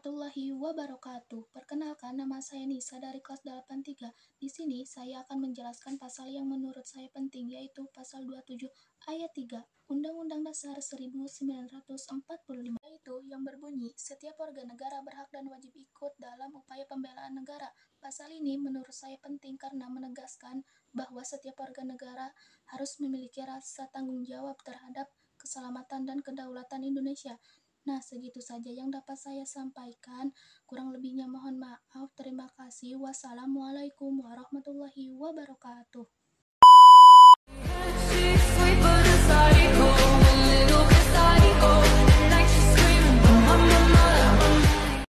warahmatullahi wabarakatuh. Perkenalkan, nama saya Nisa dari kelas 83. Di sini saya akan menjelaskan pasal yang menurut saya penting, yaitu pasal 27 ayat 3 Undang-Undang Dasar 1945, yaitu yang berbunyi, setiap warga negara berhak dan wajib ikut dalam upaya pembelaan negara. Pasal ini menurut saya penting karena menegaskan bahwa setiap warga negara harus memiliki rasa tanggung jawab terhadap keselamatan dan kedaulatan Indonesia. Nah, segitu saja yang dapat saya sampaikan. Kurang lebihnya mohon maaf. Terima kasih. Wassalamualaikum warahmatullahi wabarakatuh.